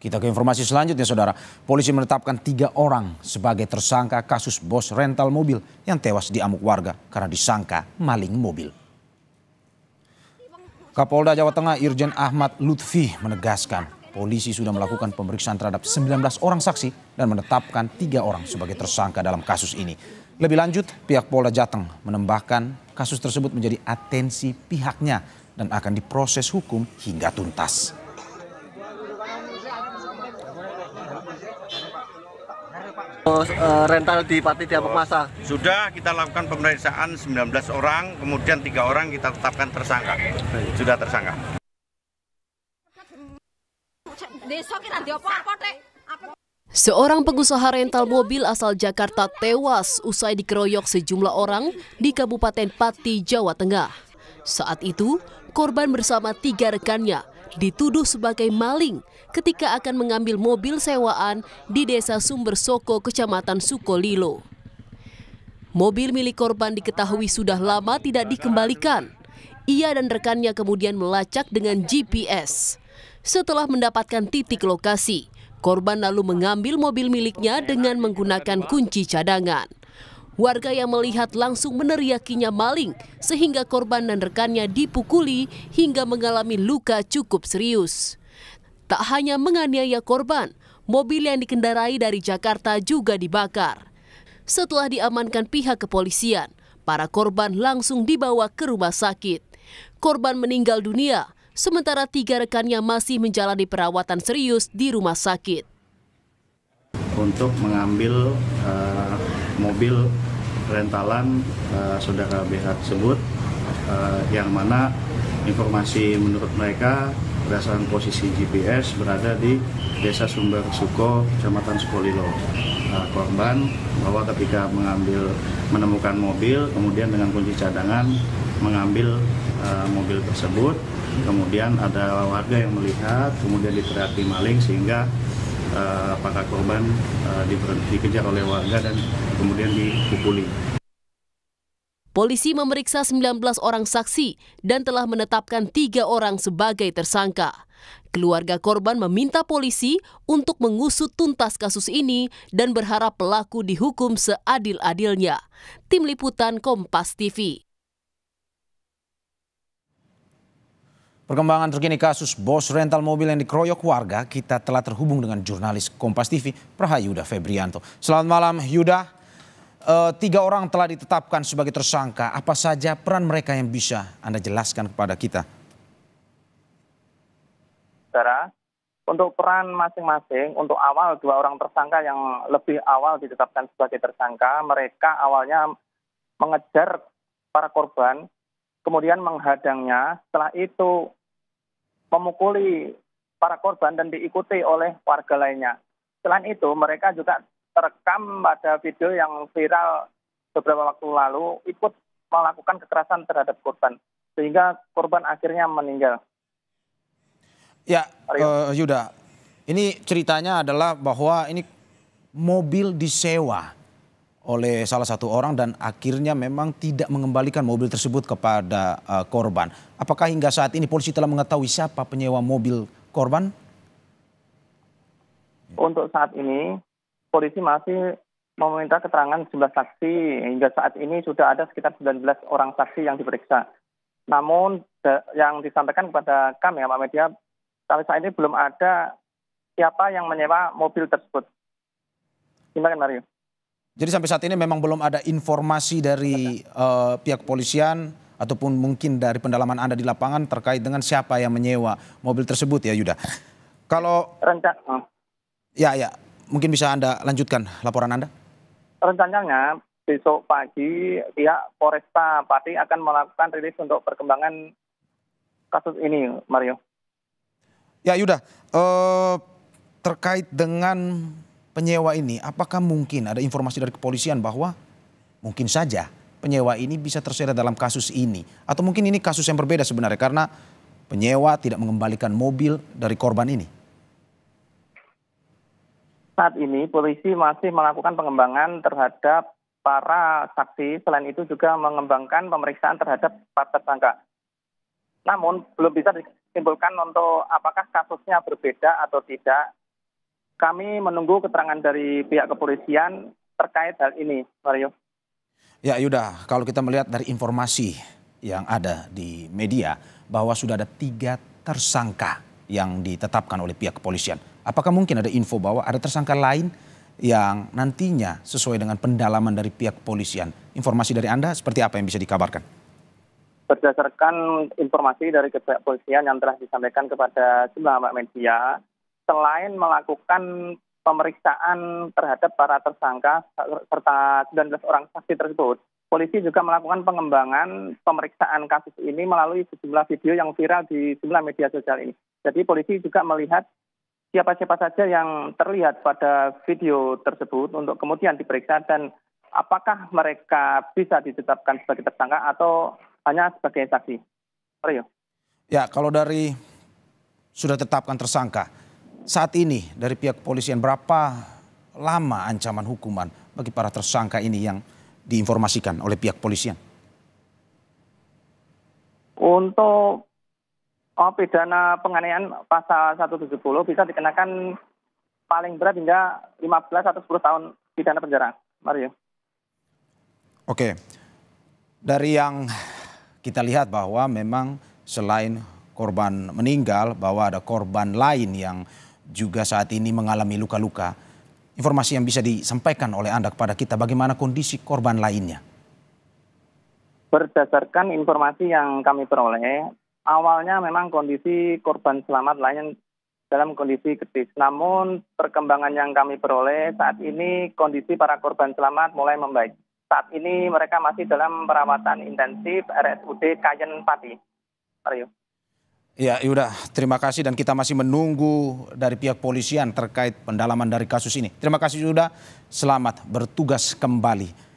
Kita ke informasi selanjutnya, Saudara. Polisi menetapkan 3 orang sebagai tersangka kasus bos rental mobil yang tewas diamuk warga karena disangka maling mobil. Kapolda Jawa Tengah Irjen Ahmad Lutfi menegaskan polisi sudah melakukan pemeriksaan terhadap 19 orang saksi dan menetapkan 3 orang sebagai tersangka dalam kasus ini. Lebih lanjut, pihak Polda Jateng menambahkan kasus tersebut menjadi atensi pihaknya dan akan diproses hukum hingga tuntas. Rental di Pati diamuk massa. Sudah kita lakukan pemeriksaan 19 orang, kemudian 3 orang kita tetapkan tersangka. Sudah tersangka. Seorang pengusaha rental mobil asal Jakarta tewas usai dikeroyok sejumlah orang di Kabupaten Pati, Jawa Tengah. Saat itu, korban bersama 3 rekannya dituduh sebagai maling ketika akan mengambil mobil sewaan di Desa Sumber Soko, Kecamatan Sukolilo. Mobil milik korban diketahui sudah lama tidak dikembalikan. Ia dan rekannya kemudian melacak dengan GPS. Setelah mendapatkan titik lokasi, korban lalu mengambil mobil miliknya dengan menggunakan kunci cadangan. Warga yang melihat langsung meneriakinya maling sehingga korban dan rekannya dipukuli hingga mengalami luka cukup serius. Tak hanya menganiaya korban, mobil yang dikendarai dari Jakarta juga dibakar. Setelah diamankan pihak kepolisian, para korban langsung dibawa ke rumah sakit. Korban meninggal dunia, sementara 3 rekannya masih menjalani perawatan serius di rumah sakit. Untuk mengambil mobil rentalan saudara BH tersebut, yang mana informasi menurut mereka berdasarkan posisi GPS berada di Desa Sumber Suko, Kecamatan Sukolilo. Korban bahwa ketika menemukan mobil, kemudian dengan kunci cadangan mengambil mobil tersebut, kemudian ada warga yang melihat, kemudian diteriaki maling sehingga apakah korban dikejar oleh warga dan kemudian dipukuli. Polisi memeriksa 19 orang saksi dan telah menetapkan 3 orang sebagai tersangka. Keluarga korban meminta polisi untuk mengusut tuntas kasus ini dan berharap pelaku dihukum seadil-adilnya. Tim Liputan Kompas TV. Perkembangan terkini kasus bos rental mobil yang dikeroyok warga, kita telah terhubung dengan jurnalis Kompas TV Prahayuda Febrianto. Selamat malam Yuda. 3 orang telah ditetapkan sebagai tersangka. Apa saja peran mereka yang bisa Anda jelaskan kepada kita? Saudara, untuk peran masing-masing, untuk awal 2 orang tersangka yang lebih awal ditetapkan sebagai tersangka, mereka awalnya mengejar para korban, kemudian menghadangnya, setelah itu memukuli para korban dan diikuti oleh warga lainnya. Selain itu, mereka juga terekam pada video yang viral beberapa waktu lalu ikut melakukan kekerasan terhadap korban, sehingga korban akhirnya meninggal. Ya, Yuda, ini ceritanya adalah bahwa ini mobil disewa oleh salah satu orang dan akhirnya memang tidak mengembalikan mobil tersebut kepada korban. Apakah hingga saat ini polisi telah mengetahui siapa penyewa mobil korban? Untuk saat ini, polisi masih meminta keterangan 11 saksi. Hingga saat ini sudah ada sekitar 19 orang saksi yang diperiksa. Namun yang disampaikan kepada kami, Pak Media, sampai saat ini belum ada siapa yang menyewa mobil tersebut. Gimana Mario? Jadi sampai saat ini memang belum ada informasi dari pihak kepolisian ataupun mungkin dari pendalaman Anda di lapangan terkait dengan siapa yang menyewa mobil tersebut ya Yuda. Kalau ya mungkin bisa Anda lanjutkan laporan Anda. Rencananya besok pagi pihak Polresta Pati akan melakukan rilis untuk perkembangan kasus ini, Mario. Ya Yuda, terkait dengan penyewa ini, apakah mungkin ada informasi dari kepolisian bahwa mungkin saja penyewa ini bisa terseret dalam kasus ini? Atau mungkin ini kasus yang berbeda sebenarnya karena penyewa tidak mengembalikan mobil dari korban ini? Saat ini polisi masih melakukan pengembangan terhadap para saksi. Selain itu juga mengembangkan pemeriksaan terhadap para tersangka. Namun belum bisa disimpulkan untuk apakah kasusnya berbeda atau tidak. kami menunggu keterangan dari pihak kepolisian terkait hal ini, Mario. Ya Yuda, kalau kita melihat dari informasi yang ada di media bahwa sudah ada 3 tersangka yang ditetapkan oleh pihak kepolisian. Apakah mungkin ada info bahwa ada tersangka lain yang nantinya sesuai dengan pendalaman dari pihak kepolisian? Informasi dari Anda seperti apa yang bisa dikabarkan? Berdasarkan informasi dari pihak kepolisian yang telah disampaikan kepada sejumlah awak media, selain melakukan pemeriksaan terhadap para tersangka serta 19 orang saksi tersebut, polisi juga melakukan pengembangan pemeriksaan kasus ini melalui sejumlah video yang viral di sejumlah media sosial ini. Jadi polisi juga melihat siapa-siapa saja yang terlihat pada video tersebut untuk kemudian diperiksa dan apakah mereka bisa ditetapkan sebagai tersangka atau hanya sebagai saksi. Mario. Ya, kalau dari sudah tetapkan tersangka, saat ini dari pihak kepolisian berapa lama ancaman hukuman bagi para tersangka ini yang diinformasikan oleh pihak kepolisian? Untuk pidana penganiayaan pasal 170 bisa dikenakan paling berat hingga 15 atau 10 tahun pidana penjara. Mario. Oke, dari yang kita lihat bahwa memang selain korban meninggal bahwa ada korban lain yang juga saat ini mengalami luka-luka. Informasi yang bisa disampaikan oleh Anda kepada kita, bagaimana kondisi korban lainnya? Berdasarkan informasi yang kami peroleh, awalnya memang kondisi korban selamat lain dalam kondisi kritis. Namun perkembangan yang kami peroleh saat ini kondisi para korban selamat mulai membaik. Saat ini mereka masih dalam perawatan intensif RSUD Kayen Pati. Mario. Ya Yuda, terima kasih dan kita masih menunggu dari pihak polisian terkait pendalaman dari kasus ini. Terima kasih Yuda, selamat bertugas kembali.